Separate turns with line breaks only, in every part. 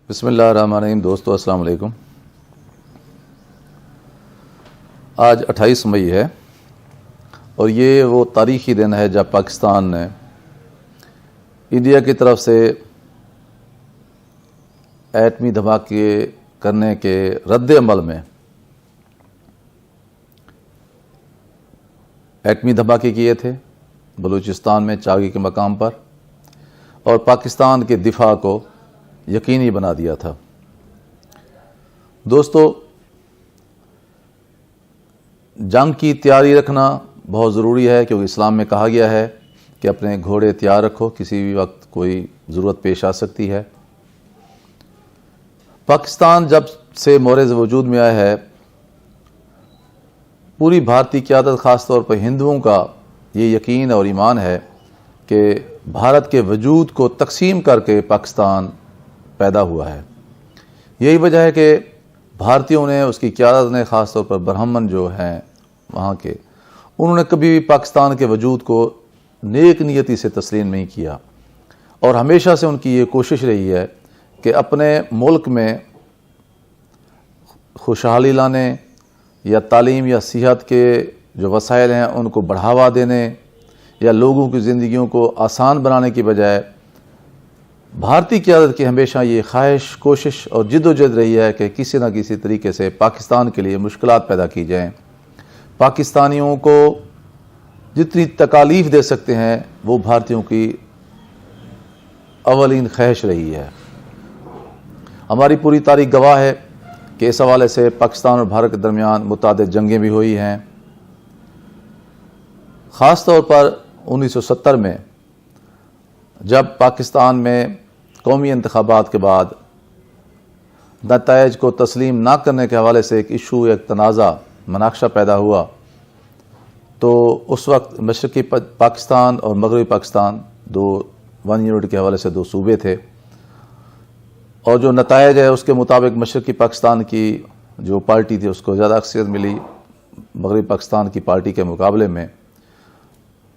بسم اللہ الرحمن الرحیم۔ دوستو السلام علیکم۔ آج 28 مئی ہے اور یہ وہ تاریخی دن ہے جب پاکستان نے انڈیا کی طرف سے ایٹمی دھماکے کرنے کے رد عمل میں ایٹمی دھماکے کیے تھے بلوچستان میں چاگی کے مقام پر، اور پاکستان کے دفاع کو یقینی بنا دیا تھا۔ دوستو، جنگ کی تیاری رکھنا بہت ضروری ہے، کیونکہ اسلام میں کہا گیا ہے کہ اپنے گھوڑے تیار رکھو، کسی بھی وقت کوئی ضرورت پیش آ سکتی ہے۔ پاکستان جب سے مورد وجود میں آیا ہے، پوری بھارتی قیادت خاص طور پر ہندوؤں کا یہ یقین اور ایمان ہے کہ بھارت کے وجود کو تقسیم کر کے پاکستان پیدا ہوا ہے۔ یہی وجہ ہے کہ بھارتیوں نے، اس کی قیادت نے، خاص طور پر برہمن جو ہیں وہاں کے، انہوں نے کبھی بھی پاکستان کے وجود کو نیک نیتی سے تسلیم نہیں کیا، اور ہمیشہ سے ان کی یہ کوشش رہی ہے کہ اپنے ملک میں خوشحالی لانے یا تعلیم یا صحت کے جو وسائل ہیں ان کو بڑھاوا دینے یا لوگوں کی زندگیوں کو آسان بنانے کی بجائے بھارتی قیادت کی ہمیشہ یہ خواہش، کوشش اور جد و جہد رہی ہے کہ کسی نہ کسی طریقے سے پاکستان کے لیے مشکلات پیدا کی جائیں، پاکستانیوں کو جتنی تکالیف دے سکتے ہیں وہ بھارتیوں کی اولین خواہش رہی ہے۔ ہماری پوری تاریخ گواہ ہے کہ اس حوالے سے پاکستان اور بھارت کے درمیان متعدد جنگیں بھی ہوئی ہیں۔ خاص طور پر 1970 میں جب پاکستان میں قومی انتخابات کے بعد نتائج کو تسلیم نہ کرنے کے حوالے سے ایک ایشو، ایک تنازع، مناقشہ پیدا ہوا، تو اس وقت مشرقی پاکستان اور مغربی پاکستان ون یونٹ کے حوالے سے دو صوبے تھے، اور جو نتائج ہے اس کے مطابق مشرقی پاکستان کی جو پارٹی تھی اس کو زیادہ اکثریت ملی مغربی پاکستان کی پارٹی کے مقابلے میں۔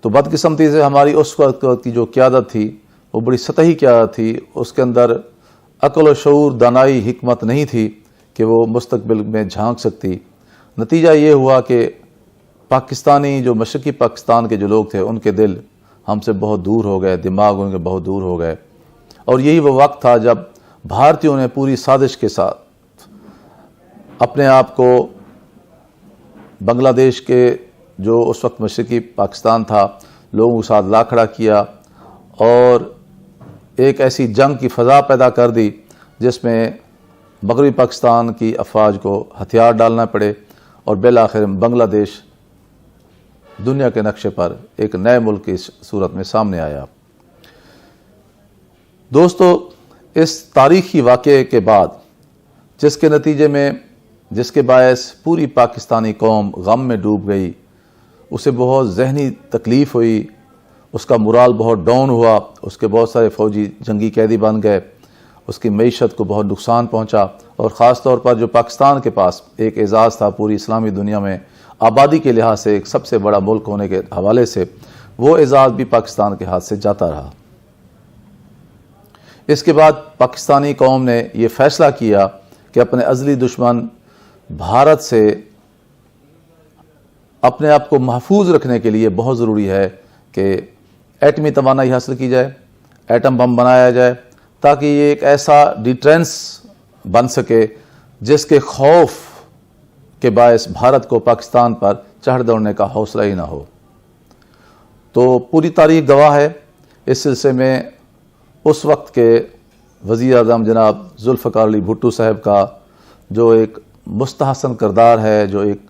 تو بدقسمتی سے ہماری اس وقت کی جو قیادت تھی وہ بڑی سطحی قیادت تھی، اس کے اندر عقل و شعور، دانائی، حکمت نہیں تھی کہ وہ مستقبل میں جھانک سکتی۔ نتیجہ یہ ہوا کہ پاکستانی جو مشرقی پاکستان کے جو لوگ تھے ان کے دل ہم سے بہت دور ہو گئے، دماغ ان کے بہت دور ہو گئے، اور یہی وہ وقت تھا جب بھارتیوں نے پوری سازش کے ساتھ اپنے آپ کو بنگلہ دیش کے جو اس وقت مشرقی پاکستان تھا لوگوں کے ساتھ لا کھڑا کیا، اور ایک ایسی جنگ کی فضا پیدا کر دی جس میں مغربی پاکستان کی افواج کو ہتھیار ڈالنا پڑے، اور بالآخر بنگلہ دیش دنیا کے نقشے پر ایک نئے ملک کی صورت میں سامنے آیا۔ دوستو، اس تاریخی واقعے کے بعد جس کے نتیجے میں، جس کے باعث پوری پاکستانی قوم غم میں ڈوب گئی، اسے بہت ذہنی تکلیف ہوئی، اس کا مورال بہت ڈاؤن ہوا، اس کے بہت سارے فوجی جنگی قیدی بن گئے، اس کی معیشت کو بہت نقصان پہنچا، اور خاص طور پر جو پاکستان کے پاس ایک اعزاز تھا پوری اسلامی دنیا میں آبادی کے لحاظ سے ایک سب سے بڑا ملک ہونے کے حوالے سے، وہ اعزاز بھی پاکستان کے ہاتھ سے جاتا رہا۔ اس کے بعد پاکستانی قوم نے یہ فیصلہ کیا کہ اپنے ازلی دشمن بھارت سے اپنے آپ کو محفوظ رکھنے کے لیے بہت ضروری ہے کہ ایٹمی توانائی حاصل کی جائے، ایٹم بم بنایا جائے، تاکہ یہ ایک ایسا ڈیٹرنس بن سکے جس کے خوف کے باعث بھارت کو پاکستان پر چڑھ دوڑنے کا حوصلہ ہی نہ ہو۔ تو پوری تاریخ گواہ ہے اس سلسلے میں اس وقت کے وزیر اعظم جناب ذوالفقار علی بھٹو صاحب کا جو ایک مستحسن کردار ہے، جو ایک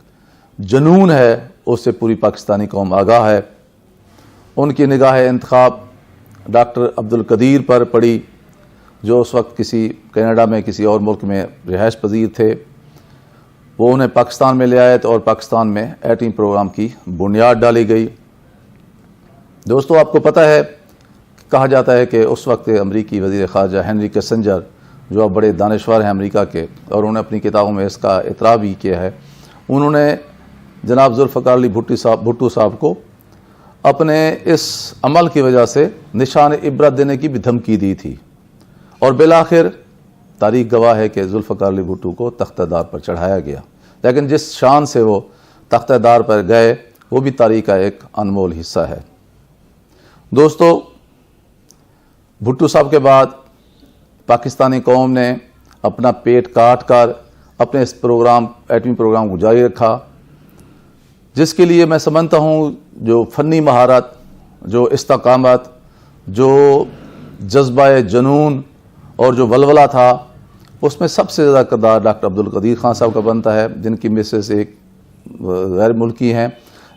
جنون ہے، اس سے پوری پاکستانی قوم آگاہ ہے۔ ان کی نگاہ انتخاب ڈاکٹر عبدالقدیر پر پڑی، جو اس وقت کسی کینیڈا میں کسی اور ملک میں رہائش پذیر تھے۔ وہ انہیں پاکستان میں لے آئے اور پاکستان میں ایٹمی پروگرام کی بنیاد ڈالی گئی۔ دوستو، آپ کو پتہ ہے، کہا جاتا ہے کہ اس وقت امریکی وزیر خارجہ ہنری کسنجر، جو اب بڑے دانشور ہیں امریکہ کے، اور انہوں نے اپنی کتابوں میں اس کا اعتراف بھی کیا ہے، انہوں نے جناب ذوالفقار علی بھٹو صاحب کو اپنے اس عمل کی وجہ سے نشان عبرت دینے کی بھی دھمکی دی تھی، اور بالآخر تاریخ گواہ ہے کہ ذوالفقار علی بھٹو کو تختہ دار پر چڑھایا گیا، لیکن جس شان سے وہ تختہ دار پر گئے وہ بھی تاریخ کا ایک انمول حصہ ہے۔ دوستو، بھٹو صاحب کے بعد پاکستانی قوم نے اپنا پیٹ کاٹ کر اپنے اس ایٹمی پروگرام کو جاری رکھا، جس کے لیے میں سمجھتا ہوں جو فنی مہارت، جو استقامت، جو جذبہ جنون اور جو ولولہ تھا، اس میں سب سے زیادہ کردار ڈاکٹر عبدالقدیر خان صاحب کا بنتا ہے، جن کی مسز ایک غیر ملکی ہیں،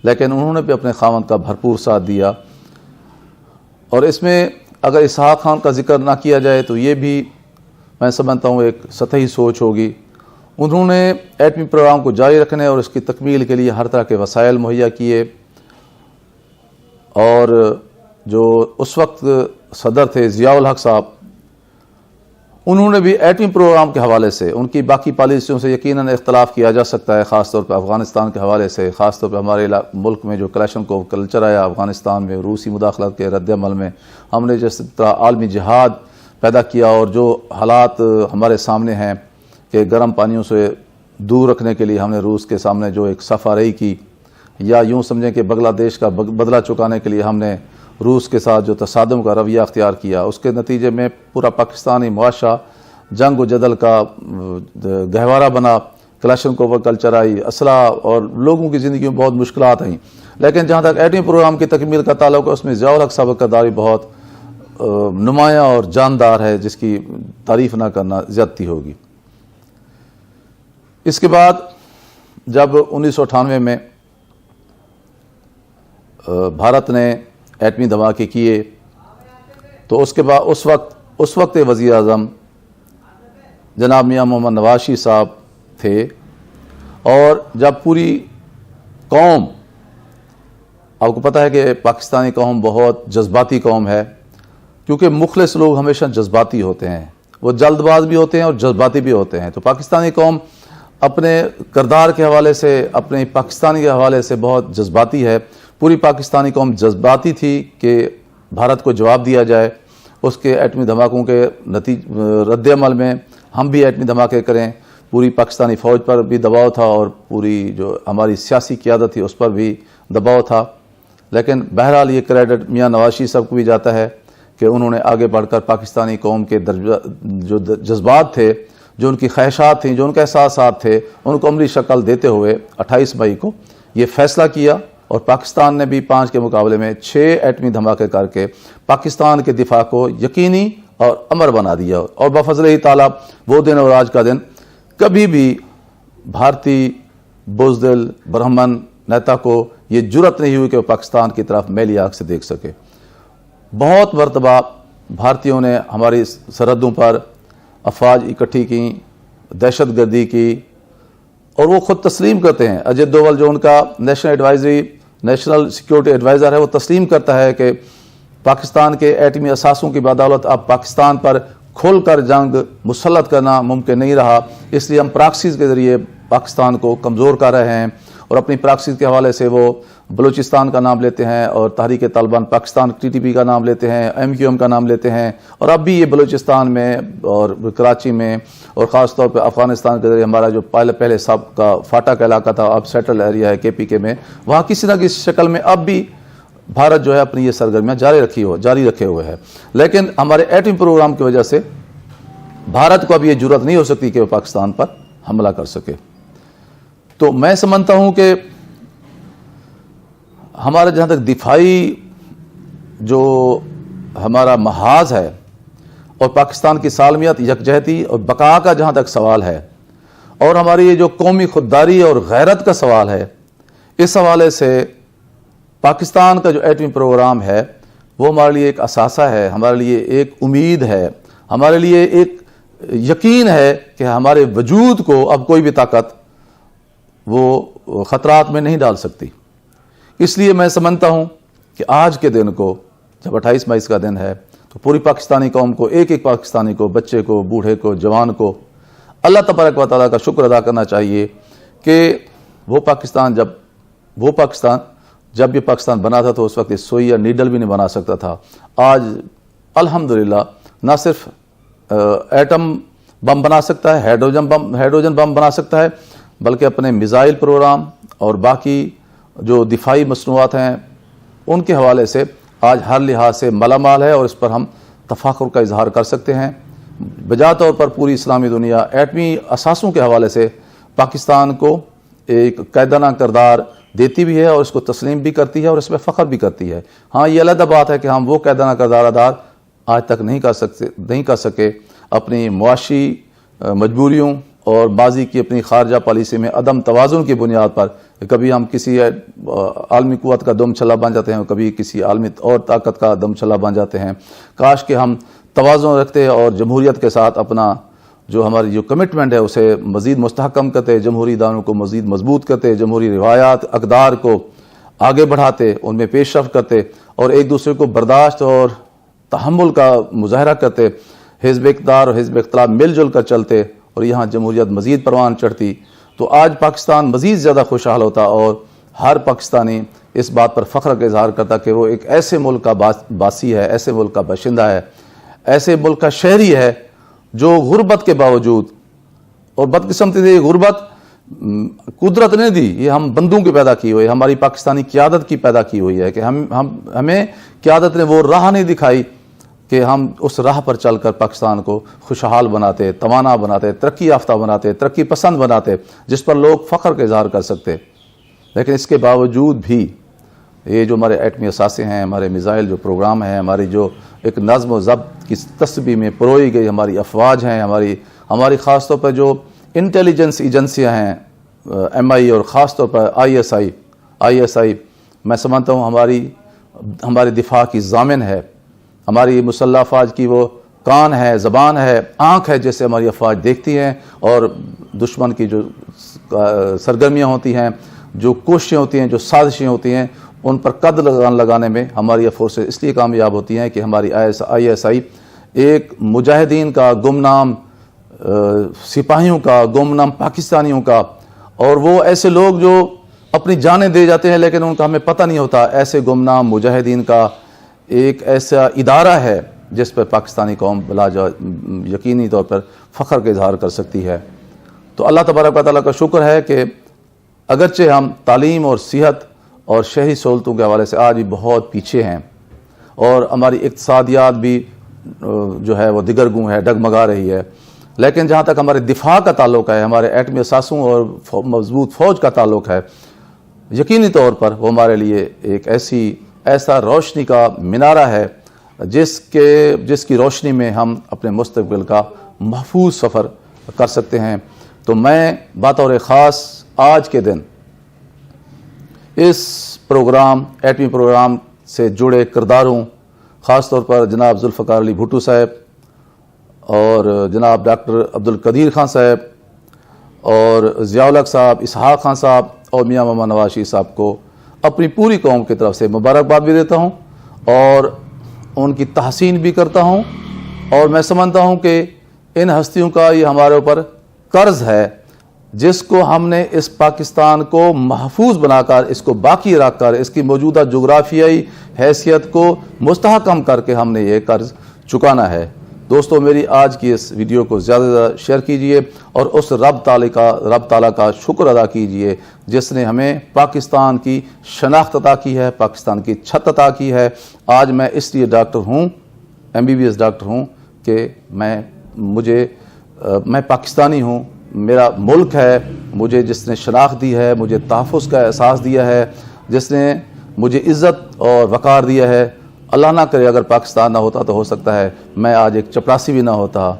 لیکن انہوں نے بھی اپنے خاوند کا بھرپور ساتھ دیا۔ اور اس میں اگر اسحاق خان کا ذکر نہ کیا جائے تو یہ بھی میں سمجھتا ہوں ایک سطحی سوچ ہوگی۔ انہوں نے ایٹمی پروگرام کو جاری رکھنے اور اس کی تکمیل کے لیے ہر طرح کے وسائل مہیا کیے، اور جو اس وقت صدر تھے ضیاء الحق صاحب، انہوں نے بھی ایٹمی پروگرام کے حوالے سے ان کی باقی پالیسیوں سے یقیناً اختلاف کیا جا سکتا ہے، خاص طور پہ افغانستان کے حوالے سے، خاص طور پہ ہمارے ملک میں جو کلاشنکوف کلچر آیا افغانستان میں، روسی مداخلت کے رد عمل میں ہم نے جس طرح عالمی جہاد پیدا کیا، اور جو حالات ہمارے سامنے ہیں کہ گرم پانیوں سے دور رکھنے کے لیے ہم نے روس کے سامنے جو ایک صف آرائی کی، یا یوں سمجھیں کہ بنگلہ دیش کا بدلہ چکانے کے لیے ہم نے روس کے ساتھ جو تصادم کا رویہ اختیار کیا، اس کے نتیجے میں پورا پاکستانی معاشرہ جنگ و جدل کا گہوارہ بنا، کلاشنکوف کلچر آئی، اسلحہ، اور لوگوں کی زندگی میں بہت مشکلات آئیں۔ لیکن جہاں تک ایٹمی پروگرام کی تکمیل کا تعلق ہے، اس میں ضیاء الحق صاحب کا کردار بہت نمایاں اور جاندار ہے، جس کی تعریف نہ کرنا زیادتی ہوگی۔ اس کے بعد جب 1998 میں بھارت نے ایٹمی دھماکے کیے تو اس کے بعد اس وقت وزیر اعظم جناب میاں محمد نواز شریف صاحب تھے، اور جب پوری قوم، آپ کو پتہ ہے کہ پاکستانی قوم بہت جذباتی قوم ہے، کیونکہ مخلص لوگ ہمیشہ جذباتی ہوتے ہیں، وہ جلد باز بھی ہوتے ہیں اور جذباتی بھی ہوتے ہیں، تو پاکستانی قوم اپنے کردار کے حوالے سے، اپنے پاکستانی کے حوالے سے بہت جذباتی ہے۔ پوری پاکستانی قوم جذباتی تھی کہ بھارت کو جواب دیا جائے، اس کے ایٹمی دھماکوں کے رد عمل میں ہم بھی ایٹمی دھماکے کریں۔ پوری پاکستانی فوج پر بھی دباؤ تھا، اور پوری جو ہماری سیاسی قیادت تھی اس پر بھی دباؤ تھا، لیکن بہرحال یہ کریڈٹ میاں نواز شریف صاحب کو بھی جاتا ہے کہ انہوں نے آگے بڑھ کر پاکستانی قوم کے جو جذبات تھے، جو ان کی خواہشات تھیں، جو ان کے احساسات تھے، ان کو عملی شکل دیتے ہوئے 28 مئی کو یہ فیصلہ کیا، اور پاکستان نے بھی 5 کے مقابلے میں 6 ایٹمی دھماکے کر کے پاکستان کے دفاع کو یقینی اور امر بنا دیا، اور بفضل تعالیٰ وہ دن اور آج کا دن کبھی بھی بھارتی بزدل برہمن نیتا کو یہ جرت نہیں ہوئی کہ وہ پاکستان کی طرف میلی آنکھ سے دیکھ سکے۔ بہت مرتبہ بھارتیوں نے ہماری سرحدوں پر افواج اکٹھی کی، دہشت گردی کی، اور وہ خود تسلیم کرتے ہیں۔ اجیت دوول جو ان کا نیشنل سیکیورٹی ایڈوائزر ہے، وہ تسلیم کرتا ہے کہ پاکستان کے ایٹمی اثاثوں کی بدولت اب پاکستان پر کھول کر جنگ مسلط کرنا ممکن نہیں رہا، اس لیے ہم پراکسیز کے ذریعے پاکستان کو کمزور کر رہے ہیں، اور اپنی پراکسیز کے حوالے سے وہ بلوچستان کا نام لیتے ہیں، اور تحریک طالبان پاکستان TTP کا نام لیتے ہیں، MQM کا نام لیتے ہیں، اور اب بھی یہ بلوچستان میں اور کراچی میں، اور خاص طور پہ افغانستان کے ذریعے ہمارا جو پہلے سب کا فاٹا کا علاقہ تھا، اب سیٹل ایریا ہے KPK میں، وہاں کسی نہ کسی شکل میں اب بھی بھارت جو ہے اپنی یہ سرگرمیاں جاری رکھے ہوئے ہے۔ لیکن ہمارے ایٹمی پروگرام کی وجہ سے بھارت کو اب یہ جرت نہیں ہو سکتی کہ وہ پاکستان پر حملہ کر سکے۔ تو میں سمجھتا ہوں کہ ہمارا جہاں تک دفاعی جو ہمارا محاذ ہے، اور پاکستان کی سالمیت، یکجہتی اور بقا کا جہاں تک سوال ہے، اور ہماری یہ جو قومی خودداری اور غیرت کا سوال ہے، اس حوالے سے پاکستان کا جو ایٹمی پروگرام ہے وہ ہمارے لیے ایک اثاثہ ہے، ہمارے لیے ایک امید ہے، ہمارے لیے ایک یقین ہے کہ ہمارے وجود کو اب کوئی بھی طاقت وہ خطرات میں نہیں ڈال سکتی۔ اس لیے میں سمجھتا ہوں کہ آج کے دن کو، جب 28 مئی کا دن ہے، تو پوری پاکستانی قوم کو، ایک ایک پاکستانی کو، بچے کو، بوڑھے کو، جوان کو اللہ تبارک و تعالیٰ کا شکر ادا کرنا چاہیے کہ وہ پاکستان جب یہ پاکستان بنا تھا تو اس وقت سوئی یا نیڈل بھی نہیں بنا سکتا تھا۔ آج الحمدللہ نہ صرف ایٹم بم بنا سکتا ہے، ہائیڈروجن بم بنا سکتا ہے، بلکہ اپنے میزائل پروگرام اور باقی جو دفاعی مصنوعات ہیں ان کے حوالے سے آج ہر لحاظ سے مالا مال ہے، اور اس پر ہم تفاخر کا اظہار کر سکتے ہیں۔ بجا طور پر پوری اسلامی دنیا ایٹمی اثاثوں کے حوالے سے پاکستان کو ایک قائدانہ کردار دیتی بھی ہے اور اس کو تسلیم بھی کرتی ہے اور اس میں فخر بھی کرتی ہے۔ ہاں، یہ علیحدہ بات ہے کہ ہم وہ قائدانہ کردار ادا آج تک نہیں کر سکے اپنی معاشی مجبوریوں اور ماضی کی اپنی خارجہ پالیسی میں عدم توازن کی بنیاد پر۔ کبھی ہم کسی عالمی قوت کا دم چلا بن جاتے ہیں، کبھی کسی عالمی اور طاقت کا دم چلا بن جاتے ہیں۔ کاش کہ ہم توازن رکھتے اور جمہوریت کے ساتھ اپنا جو ہماری جو کمٹمنٹ ہے اسے مزید مستحکم کرتے، جمہوری اداروں کو مزید مضبوط کرتے، جمہوری روایات اقدار کو آگے بڑھاتے، ان میں پیش رفت کرتے اور ایک دوسرے کو برداشت اور تحمل کا مظاہرہ کرتے، حزب اقتدار اور حزب اختلاف مل جل کر چلتے اور یہاں جمہوریت مزید پروان چڑھتی، تو آج پاکستان مزید زیادہ خوشحال ہوتا اور ہر پاکستانی اس بات پر فخر کا اظہار کرتا کہ وہ ایک ایسے ملک کا باسی ہے، ایسے ملک کا باشندہ ہے، ایسے ملک کا شہری ہے جو غربت کے باوجود، اور بدقسمتی سے یہ غربت قدرت نے دی، یہ ہم بندوں کی پیدا کی ہوئی، ہماری پاکستانی قیادت کی پیدا کی ہوئی ہے کہ ہمیں قیادت نے وہ راہ نہیں دکھائی کہ ہم اس راہ پر چل کر پاکستان کو خوشحال بناتے، توانا بناتے، ترقی یافتہ بناتے، ترقی پسند بناتے، جس پر لوگ فخر کا اظہار کر سکتے۔ لیکن اس کے باوجود بھی یہ جو ہمارے ایٹمی اثاثے ہیں، ہمارے میزائل جو پروگرام ہیں، ہماری جو ایک نظم و ضبط کی تسبیح میں پروئی گئی ہماری افواج ہیں، ہماری خاص طور پر جو انٹیلیجنس ایجنسیاں ہیں، MI اور خاص طور پر ISI، میں سمجھتا ہوں ہماری دفاع کی ضامن ہے، ہماری مسلح افواج کی وہ کان ہے، زبان ہے، آنکھ ہے جیسے ہماری افواج دیکھتی ہیں، اور دشمن کی جو سرگرمیاں ہوتی ہیں، جو کوششیں ہوتی ہیں، جو سازشیں ہوتی ہیں، ان پر قد لگانے میں ہماری فورسز اس لیے کامیاب ہوتی ہیں کہ ہماری ISI ایک مجاہدین کا گمنام سپاہیوں کا، گمنام پاکستانیوں کا، اور وہ ایسے لوگ جو اپنی جانیں دے جاتے ہیں لیکن ان کا ہمیں پتہ نہیں ہوتا، ایسے گمنام مجاہدین کا ایک ایسا ادارہ ہے جس پر پاکستانی قوم یقینی طور پر فخر کا اظہار کر سکتی ہے۔ تو اللہ تبارک و تعالیٰ کا شکر ہے کہ اگرچہ ہم تعلیم اور صحت اور شہری سہولتوں کے حوالے سے آج بھی بہت پیچھے ہیں، اور ہماری اقتصادیات بھی جو ہے وہ دگرگوں ہے، ڈگمگا رہی ہے، لیکن جہاں تک ہمارے دفاع کا تعلق ہے، ہمارے ایٹمی اثاثوں اور مضبوط فوج کا تعلق ہے، یقینی طور پر وہ ہمارے لیے ایک ایسا روشنی کا مینارہ ہے جس کی روشنی میں ہم اپنے مستقبل کا محفوظ سفر کر سکتے ہیں۔ تو میں بطور خاص آج کے دن اس ایٹمی پروگرام سے جڑے کرداروں، خاص طور پر جناب ذوالفقار علی بھٹو صاحب اور جناب ڈاکٹر عبدالقدیر خان صاحب اور ضیاء الحق صاحب، اسحاق خان صاحب اور میاں محمد نواز شریف صاحب کو اپنی پوری قوم کی طرف سے مبارکباد بھی دیتا ہوں اور ان کی تحسین بھی کرتا ہوں، اور میں سمجھتا ہوں کہ ان ہستیوں کا یہ ہمارے اوپر قرض ہے جس کو ہم نے اس پاکستان کو محفوظ بنا کر، اس کو باقی رکھ کر، اس کی موجودہ جغرافیائی حیثیت کو مستحکم کر کے ہم نے یہ قرض چکانا ہے۔ دوستو، میری آج کی اس ویڈیو کو زیادہ سے زیادہ شیئر کیجئے اور اس رب تعالیٰ کا شکر ادا کیجئے جس نے ہمیں پاکستان کی شناخت عطا کی ہے، پاکستان کی چھت عطا کی ہے۔ آج میں اس لیے ڈاکٹر ہوں، MBBS ڈاکٹر ہوں کہ میں پاکستانی ہوں، میرا ملک ہے، مجھے جس نے شناخت دی ہے، مجھے تحفظ کا احساس دیا ہے، جس نے مجھے عزت اور وقار دیا ہے۔ اللہ نہ کرے اگر پاکستان نہ ہوتا تو ہو سکتا ہے میں آج ایک چپراسی بھی نہ ہوتا۔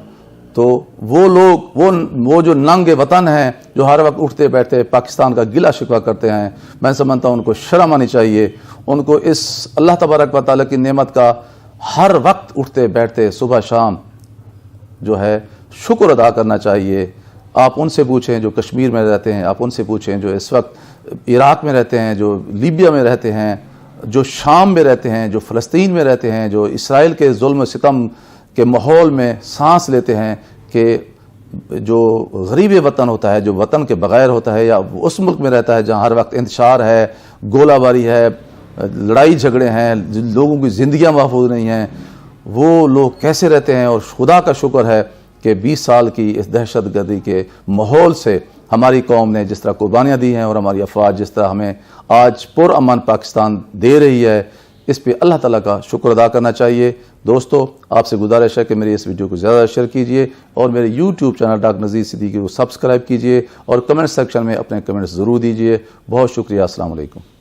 تو وہ لوگ، وہ جو ننگ وطن ہیں جو ہر وقت اٹھتے بیٹھتے پاکستان کا گلہ شکوہ کرتے ہیں، میں سمجھتا ہوں ان کو شرم آنی چاہیے، ان کو اس اللہ تبارک و تعالیٰ کی نعمت کا ہر وقت اٹھتے بیٹھتے صبح شام جو ہے شکر ادا کرنا چاہیے۔ آپ ان سے پوچھیں جو کشمیر میں رہتے ہیں، آپ ان سے پوچھیں جو اس وقت عراق میں رہتے ہیں، جو لیبیا میں رہتے ہیں، جو شام میں رہتے ہیں، جو فلسطین میں رہتے ہیں، جو اسرائیل کے ظلم و ستم کے ماحول میں سانس لیتے ہیں، کہ جو غریب وطن ہوتا ہے، جو وطن کے بغیر ہوتا ہے، یا اس ملک میں رہتا ہے جہاں ہر وقت انتشار ہے، گولہ باری ہے، لڑائی جھگڑے ہیں، لوگوں کی زندگیاں محفوظ نہیں ہیں، وہ لوگ کیسے رہتے ہیں۔ اور خدا کا شکر ہے کہ 20 سال کی اس دہشت گردی کے ماحول سے ہماری قوم نے جس طرح قربانیاں دی ہیں اور ہماری افواج جس طرح ہمیں آج پرامن پاکستان دے رہی ہے، اس پہ اللہ تعالیٰ کا شکر ادا کرنا چاہیے۔ دوستو، آپ سے گزارش ہے کہ میری اس ویڈیو کو زیادہ شیئر کیجئے اور میرے YouTube channel doctor Nazir Siddiqui کو سبسکرائب کیجئے اور کمنٹ سیکشن میں اپنے کمنٹس ضرور دیجئے۔ بہت شکریہ، السلام علیکم۔